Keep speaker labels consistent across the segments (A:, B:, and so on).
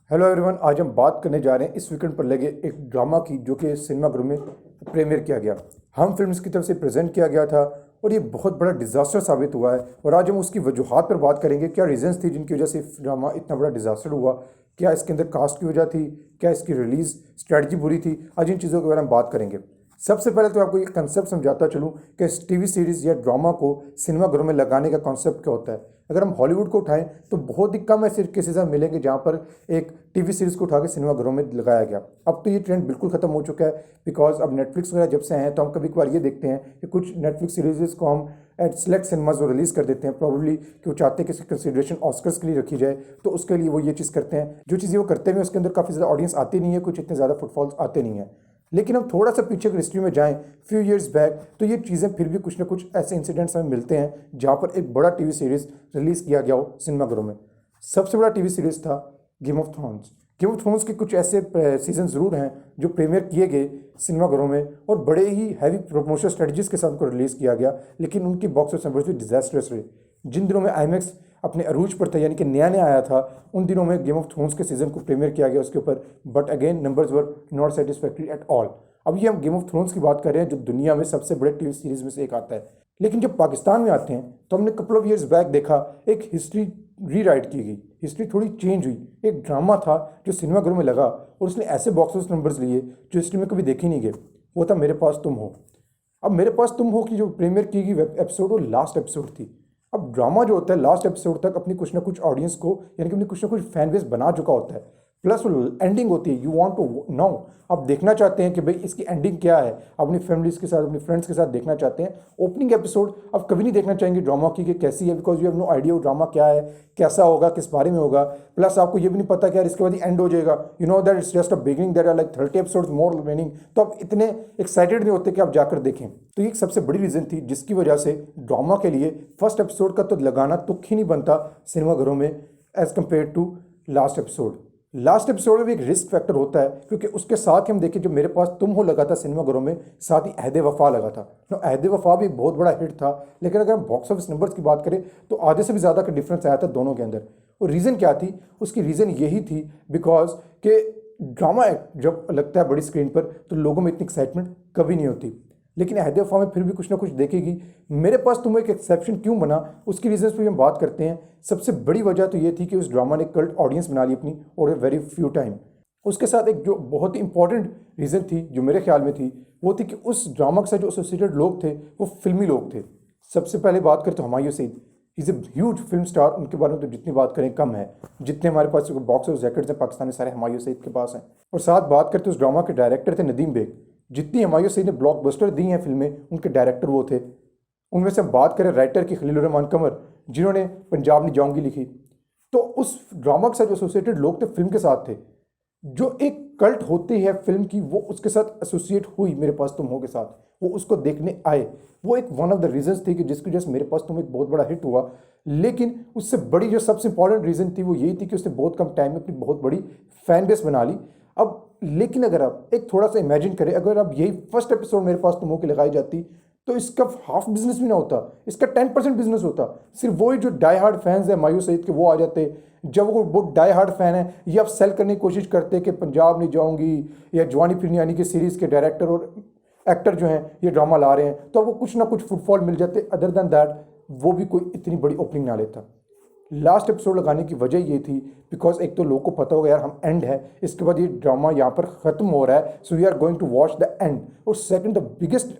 A: Hello everyone, आज हम बात करने जा रहे हैं इस वीकेंड पर लगे एक ड्रामा की जो कि सिनेमाघरों में प्रीमियर किया गया। हम फिल्म्स की तरफ से प्रेजेंट किया गया था और ये बहुत बड़ा डिजास्टर साबित हुआ है। और आज हम उसकी वजूहात पर बात करेंगे, क्या रीजंस थी जिनकी वजह से ड्रामा इतना बड़ा डिजास्टर हुआ। क्या इसके अंदर कास्ट की वजह थी, क्या इसकी रिलीज स्ट्रैटेजी बुरी थी। आज इन चीज़ों के बारे में बात करेंगे। सबसे पहले तो आपको ये कंसेप्ट समझाता चलूँ कि इस टीवी सीरीज़ या ड्रामा को सिनेमाघरों में लगाने का कॉन्सेप्ट क्या होता है। अगर हम हॉलीवुड को उठाएं तो बहुत ही कम ऐसे केसेस हमें मिलेंगे जहाँ पर एक टीवी सीरीज़ को उठा के सिनेमाघरों में लगाया गया। अब तो ये ट्रेंड बिल्कुल ख़त्म हो चुका है, बिकॉज अब नेटफ्लिक्स वगैरह जब से आए हैं तो हम कभी कभार ये देखते हैं कि कुछ नेटफ्लिक्स सीरीज़ को हम एट सेलेक्ट सिनेमाज में रिलीज़ कर देते हैं, प्रॉब्ली कि वो चाहते हैं कि इसकी कंसिडरेशन ऑस्कर्स के लिए रखी जाए, तो उसके लिए वो ये चीज़ करते हैं। जो चीज़ें वो करते हैं उसके अंदर काफ़ी ज़्यादा ऑडियंस आती नहीं है, कुछ इतने ज़्यादा फुटफॉल्स आते नहीं हैं। लेकिन हम थोड़ा सा पीछे की हिस्ट्री में जाएं फ्यू इयर्स बैक, तो ये चीज़ें फिर भी कुछ ना कुछ ऐसे इंसिडेंट्स हमें मिलते हैं जहाँ पर एक बड़ा टीवी सीरीज़ रिलीज़ किया गया हो सिनेमाघरों में। सबसे बड़ा टीवी सीरीज़ था game of thrones. Game of thrones के कुछ ऐसे सीजन ज़रूर हैं जो प्रीमियर किए गए सिनेमाघरों में और बड़े ही हैवी प्रमोशन स्ट्रेटजीज के साथ उनको रिलीज़ किया गया, लेकिन उनकी बॉक्स ऑफिस नंबर्स भी डिजास्टर्स रहे। जिन दिनों में आईमैक्स अपने अरूज पर था, यानी कि नया नया आया था, उन दिनों में गेम ऑफ थ्रोन्स के सीजन को प्रीमियर किया गया उसके ऊपर, but again numbers were not satisfactory at all. अब ये हम गेम ऑफ थ्रोन्स की बात कर रहे हैं जो दुनिया में सबसे बड़े टीवी सीरीज में से एक आता है। लेकिन जब पाकिस्तान में आते हैं तो हमने कपल ऑफ ईयर्स बैक देखा एक हिस्ट्री रीराइट की गई, हिस्ट्री थोड़ी चेंज हुई। एक ड्रामा था जो सिनेमाघरों में लगा और उसने ऐसे बॉक्स ऑफिस नंबर्स लिए जो हिस्ट्री में कभी देखे नहीं गए। वो था मेरे पास तुम हो। अब मेरे पास तुम हो की जो प्रीमियर की गई एपिसोड, वो लास्ट एपिसोड थी। अब ड्रामा जो होता है लास्ट एपिसोड तक अपनी कुछ ना कुछ ऑडियंस को, यानी कि अपनी कुछ ना कुछ फैन बेस बना चुका होता है, प्लस वो एंडिंग होती है। यू वांट टू नो, आप देखना चाहते हैं कि भाई इसकी एंडिंग क्या है, अपनी फैमिलीज के साथ अपनी फ्रेंड्स के साथ देखना चाहते हैं। ओपनिंग एपिसोड आप कभी नहीं देखना चाहेंगे ड्रामा की कि कैसी है, because you have no idea वो ड्रामा क्या है, कैसा होगा, किस बारे में होगा। प्लस आपको ये भी नहीं पता कि यार इसके बाद ही एंड हो जाएगा। You know that it's just a beginning, that are like 30 episodes more remaining. तो आप इतने एक्साइटेड नहीं होते कि आप जाकर देखें। तो ये एक सबसे बड़ी रीज़न थी जिसकी वजह से ड्रामा के लिए फर्स्ट एपिसोड का तो लगाना तुक ही नहीं बनता सिनेमाघरों में as compare to last episode. Last episode में भी एक रिस्क फैक्टर होता है, क्योंकि उसके साथ ही हम देखें जो मेरे पास तुम हो लगा था सिनेमाघरों में, साथ ही अहद वफा लगा था। अहद वफा भी एक बहुत बड़ा हिट था, लेकिन अगर हम बॉक्स ऑफिस नंबर्स की बात करें तो आधे से भी ज़्यादा का डिफरेंस आया था दोनों के अंदर। और रीज़न क्या थी? उसकी रीज़न यही थी बिकॉज के ड्रामा जब लगता है बड़ी स्क्रीन पर तो लोगों में इतनी एक्साइटमेंट कभी नहीं होती। लेकिन अहद वफा में फिर भी कुछ ना कुछ देखेगी। मेरे पास तुम एक एक्सेप्शन क्यों बना, उसकी रीजंस पे हम बात करते हैं। सबसे बड़ी वजह तो ये थी कि उस ड्रामा ने कल्ट ऑडियंस बना ली अपनी, और वेरी फ्यू टाइम। उसके साथ एक जो बहुत ही इंपॉर्टेंट रीज़न थी जो मेरे ख्याल में थी, वो थी कि उस ड्रामा के साथ जो एसोसिएटेड लोग थे वो फिल्मी लोग थे। सबसे पहले बात करें तो Humayun Saeed, is a huge film star. उनके बारे में तो जितनी बात करें कम है। जितने हमारे पास बॉक्स ऑफिस रिकॉर्ड्स हैं पाकिस्तान में, सारे हुमायूं सईद के पास हैं। और साथ बात करते उस ड्रामा के डायरेक्टर थे नदीम बेग। जितनी हुमायूं सईद ने ब्लॉकबस्टर दी हैं फिल्में, उनके डायरेक्टर वो थे। उनमें से हम बात करें राइटर की, खलीलुर रहमान कमर, जिन्होंने पंजाब नहीं जाऊंगी लिखी। तो उस ड्रामा के साथ जो एसोसिएटेड लोग थे फिल्म के साथ थे, जो एक कल्ट होती है फिल्म की, वो उसके साथ एसोसिएट हुई मेरे पास तुम हो के साथ, वो उसको देखने आए। वो एक वन ऑफ द रीजंस थी कि जिसकी वजह से मेरे पास तुम एक बहुत बड़ा हिट हुआ। लेकिन उससे बड़ी जो सबसे इंपॉर्टेंट रीज़न थी वो यही थी कि उसने बहुत कम टाइम में अपनी बहुत बड़ी फैन बेस बना ली। अब लेकिन अगर आप एक थोड़ा सा इमेजिन करें, अगर आप यही फर्स्ट एपिसोड मेरे पास तुम हो के लगाई जाती तो इसका हाफ बिजनेस भी ना होता, इसका 10% बिजनेस होता। सिर्फ वही जो डाई हार्ड फैंस हैं हुमायूं सईद के, वो आ जाते। जब वो डाई हार्ड फैन है, ये आप सेल करने की कोशिश करते कि पंजाब नहीं जाऊंगी या जवानी फिरनी यानी कि सीरीज़ के डायरेक्टर और एक्टर जो हैं ये ड्रामा ला रहे हैं, तो वो कुछ ना कुछ फुटफॉल मिल जाते। अदर दैन दैट वो भी कोई इतनी बड़ी ओपनिंग ना लेता। लास्ट एपिसोड लगाने की वजह ये थी बिकॉज एक तो लोगों को पता होगा यार हम एंड है, इसके बाद ये ड्रामा यहाँ पर ख़त्म हो रहा है, so we are going to watch the end. और second the biggest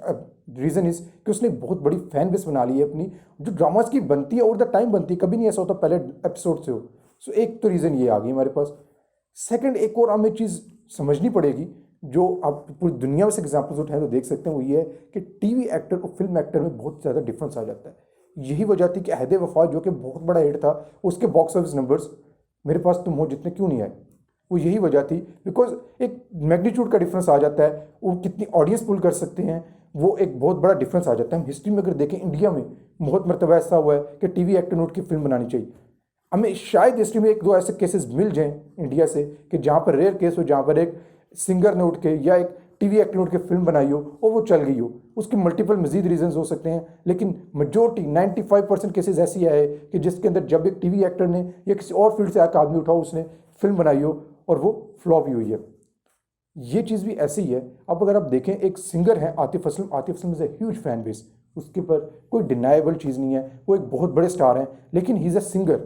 A: reason is कि उसने बहुत बड़ी फैन बेस बना ली है अपनी, जो ड्रामाज की बनती है और द टाइम बनती है, कभी नहीं ऐसा होता पहले एपिसोड से हो। सो एक तो रीज़न ये आ गई हमारे पास। सेकंड एक और हमें चीज़ समझनी पड़ेगी, जो आप पूरी दुनिया में से एग्जाम्पल्स उठाएं तो देख सकते हैं, वो ये है कि टीवी एक्टर और फिल्म एक्टर में बहुत ज़्यादा डिफरेंस आ जाता है। यही वजह थी कि अहद वफा जो कि बहुत बड़ा हिट था, उसके बॉक्स ऑफिस नंबर्स मेरे पास तुम हो जितने क्यों नहीं आए। वो यही वजह थी बिकॉज एक मैग्नीट्यूड का डिफरेंस आ जाता है, वो कितनी ऑडियंस पुल कर सकते हैं, वो एक बहुत बड़ा डिफरेंस आ जाता है। हम हिस्ट्री में अगर देखें इंडिया में बहुत मरतबा ऐसा हुआ है कि टीवी एक्टर ने उठ के फिल्म बनानी चाहिए। हमें शायद हिस्ट्री में एक दो ऐसे केसेस मिल जाएं इंडिया से कि जहाँ पर रेयर केस हो, जहाँ पर एक सिंगर ने उठ के या एक टीवी एक्टर ने उठ के फिल्म बनाई हो और वो चल गई हो। उसके मल्टीपल मजीद रीजंस हो सकते हैं, लेकिन मेजोरिटी 95% केसेस ऐसी आए कि जिसके अंदर जब एक टीवी एक्टर ने या किसी और फील्ड से आकर आदमी उठाओ, उसने फिल्म बनाई हो और वो फ्लॉप भी हुई है। ये चीज़ भी ऐसी है। अब अगर आप देखें, एक सिंगर है Atif Aslam is a huge fan base, उसके ऊपर कोई डिनाइबल चीज़ नहीं है, वो एक बहुत बड़े स्टार हैं, लेकिन he is a singer.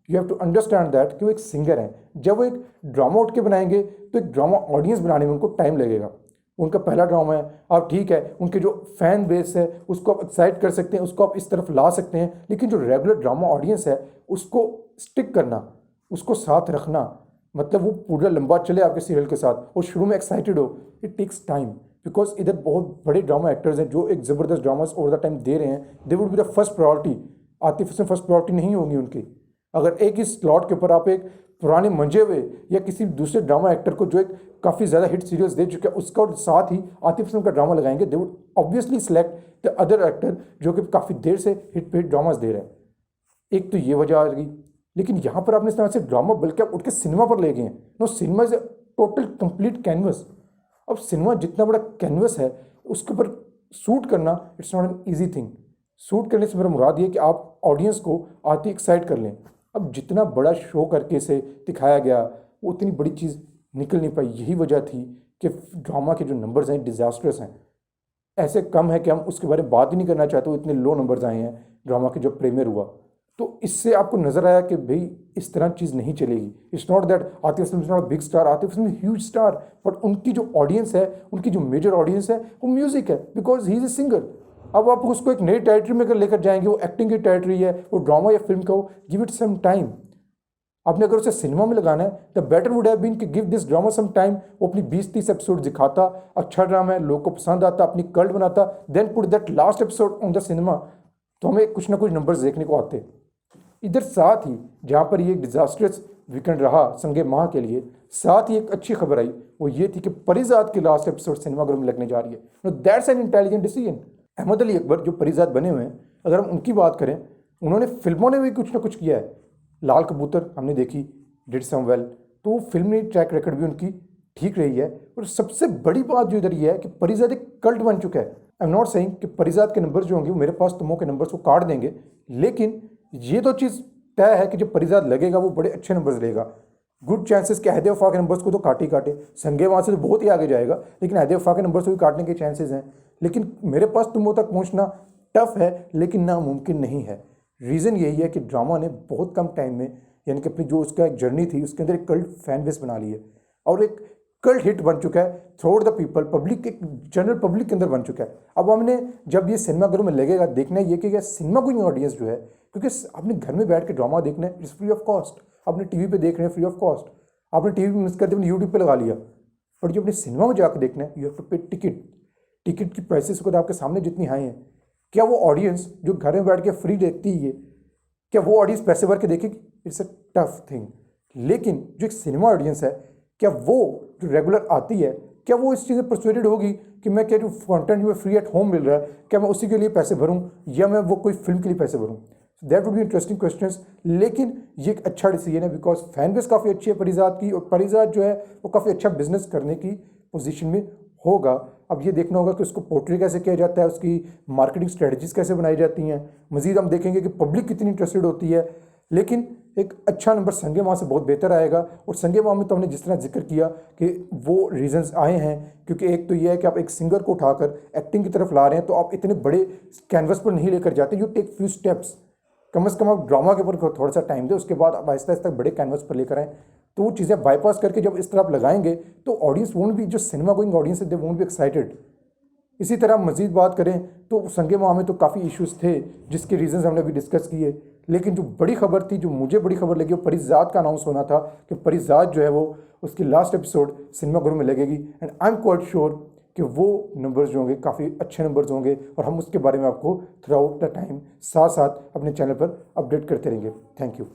A: You have to understand that कि वो एक सिंगर हैं। जब वो एक ड्रामा उठ के बनाएंगे तो एक ड्रामा ऑडियंस बनाने में उनको टाइम लगेगा। उनका पहला ड्रामा है, आप ठीक है उनके जो फैन बेस है उसको आप एक्साइट कर सकते हैं, उसको आप इस तरफ ला सकते हैं, लेकिन जो रेगुलर ड्रामा ऑडियंस है उसको स्टिक करना, उसको साथ रखना, मतलब वो पूरा लंबा चले आपके सीरियल के साथ और शुरू में एक्साइटेड हो, इट टेक्स टाइम। बिकॉज इधर बहुत बड़े ड्रामा एक्टर्स हैं जो एक ज़बरदस्त ड्रामास ओवर द टाइम दे रहे हैं, they would be the first priority. Atif Aslam first priority नहीं होगी उनकी। अगर एक ही स्लॉट के ऊपर आप एक पुराने मंजे हुए या किसी दूसरे ड्रामा एक्टर को जो एक काफ़ी ज़्यादा हिट सीरियल्स दे चुके हैं उसका और साथ ही आतिफ असलम का ड्रामा लगाएंगे, they would obviously select the other actor जो कि काफ़ी देर से हिट पे हिट ड्रामास दे रहे हैं। एक तो ये वजह आ गई। लेकिन यहाँ पर आपने इस तरह से ड्रामा बल्कि आप उठ के सिनेमा पर ले गए हैं। No, cinema is a total complete canvas. अब सिनेमा जितना बड़ा कैनवस है उसके ऊपर शूट करना it's not an easy thing. Shoot करने से मेरा मुराद ये कि आप ऑडियंस को आते एक्साइट कर लें। अब जितना बड़ा शो करके इसे दिखाया गया वो उतनी बड़ी चीज़ निकल नहीं पाई। यही वजह थी कि ड्रामा के जो नंबर्स हैं डिजास्टर्स हैं, ऐसे कम है कि हम उसके बारे में बात ही नहीं करना चाहते। वो इतने लो नंबर्स आए हैं ड्रामा के जब प्रीमियर हुआ। तो इससे आपको नजर आया कि भाई इस तरह चीज़ नहीं चलेगी। It's not that Atif Aslam is not big star, Atif Aslam huge star, but उनकी जो ऑडियंस है, उनकी जो मेजर ऑडियंस है वो म्यूजिक है, because he is a singer. अब आप उसको एक नई टेरिटरी में अगर लेकर जाएंगे, वो एक्टिंग की टेरिटरी है, वो ड्रामा या फिल्म का हो, गिव इट सम टाइम। आपने अगर उसे सिनेमा में लगाना है the better would have been कि give this drama some time. वो अपनी 20-30 एपिसोड दिखाता, अच्छा ड्रामा है, लोग को पसंद आता, अपनी कल्ट बनाता, then put that last episode on the cinema, तो हमें कुछ ना कुछ नंबर्स देखने को आते। इधर साथ ही जहाँ पर ये डिजास्टर्स वीकेंड रहा संगे माह के लिए, साथ ही एक अच्छी खबर आई, वो ये थी कि परिजात की लास्ट एपिसोड सिनेमाघरों में लगने जा रही है। No, that's an intelligent decision. Ahmed Ali Akbar जो परिजात बने हुए हैं, अगर हम उनकी बात करें, उन्होंने फिल्मों ने भी कुछ ना कुछ किया है। लाल कबूतर हमने देखी, डिड सम वेल, तो वो फिल्मी ट्रैक रिकॉर्ड भी उनकी ठीक रही है। और सबसे बड़ी बात जो इधर ये है कि परिजात एक कल्ट बन चुका है। आई एम नॉट सेइंग कि परिजात के नंबर्स जो होंगे वो मेरे पास तुमों के नंबर्स को काट देंगे, लेकिन ये तो चीज़ तय है कि जब परिजात लगेगा वो बड़े अच्छे नंबर्स लेगा। गुड चांसेस कि अहद वफा के नंबर्स को तो काटे काटे, संगे वहाँ से तो बहुत ही आगे जाएगा, लेकिन अहद वफा के नंबर्स को भी काटने के चांसेस हैं। लेकिन मेरे पास तुमों तक पहुँचना टफ है, लेकिन नामुमकिन नहीं है। रीज़न यही है कि ड्रामा ने बहुत कम टाइम में, यानी कि अपनी जो उसका एक जर्नी थी उसके अंदर एक कल्ट फैन बेस बना ली है और एक कल्ट हिट बन चुका है थ्रू द पीपल, पब्लिक, एक जनरल पब्लिक के अंदर बन चुका है। अब हमने जब ये सिनेमाघरों में लगेगा, देखना ये कि सिनेमा गोइंग ऑडियंस जो है, क्योंकि आपने घर में बैठ के ड्रामा देखना है, इट्स फ्री ऑफ कॉस्ट। आपने टीवी पे देख रहे हैं फ्री ऑफ कॉस्ट, आपने टीवी पे मिस कर दिया, आपने यूट्यूब पे लगा लिया। और जो अपने सिनेमा में जाकर देखना है, यू हैव टू पे टिकट। टिकट की प्राइसेस खुद आपके सामने जितनी हाई हैं, क्या वो ऑडियंस जो घर में बैठ के फ्री देखती है, क्या वो ऑडियंस पैसे भर के देखेगी? It's a tough thing. लेकिन जो एक सिनेमा ऑडियंस है, क्या वो जो रेगुलर आती है, क्या वो इस चीज़ में परसुएडेड होगी कि मैं क्या जो कंटेंट में फ्री एट होम मिल रहा है, क्या मैं उसी के लिए पैसे भरूं या मैं वो कोई फिल्म के लिए पैसे भरूं? That would be interesting questions. लेकिन ये एक अच्छा डिसीजन है बिकॉज फैन बेस काफ़ी अच्छी है परिजात की, और परिजात जो है वो काफ़ी अच्छा बिजनेस करने की पोजीशन में होगा। अब ये देखना होगा कि उसको पोर्ट्रे कैसे किया जाता है, उसकी मार्केटिंग स्ट्रेटजीज कैसे बनाई जाती हैं। मजीद हम देखेंगे कि पब्लिक कितनी इंटरेस्टेड होती है। लेकिन एक अच्छा नंबर संगे माह से बहुत बेहतर आएगा। और संगे माह में तो हमने जिस तरह जिक्र किया कि वो रीजंस आए हैं, क्योंकि एक तो ये है कि आप एक सिंगर को उठाकर एक्टिंग की तरफ ला रहे हैं, तो आप इतने बड़े कैनवस पर नहीं लेकर जाते, यू टेक फ्यू स्टेप्स। कम से कम आप ड्रामा के ऊपर थोड़ा सा टाइम दें, उसके बाद आप आहिस्ता आहिस्ता बड़े कैनवस पर लेकर आएँ। तो वो चीज़ें बाईपास करके जब इस तरह आप लगाएंगे तो ऑडियंस वोंट भी, जो सिनेमा गोइंग ऑडियंस है, दे वोंट बी एक्साइटेड। इसी तरह मजीद बात करें तो संगे माह में तो काफ़ी इश्यूज थे जिसके रीजंस हमने अभी डिस्कस किए। लेकिन जो बड़ी खबर थी, जो मुझे बड़ी खबर लगी, वो परिजात का अनाउंस होना था कि परिजात जो है वो उसकी लास्ट एपिसोड सिनेमाघरों में लगेगी। And I am quite sure कि वो नंबर्स जो होंगे काफ़ी अच्छे नंबर्स होंगे, और हम उसके बारे में आपको थ्रू आउट द टाइम साथ साथ अपने चैनल पर अपडेट करते रहेंगे। Thank you.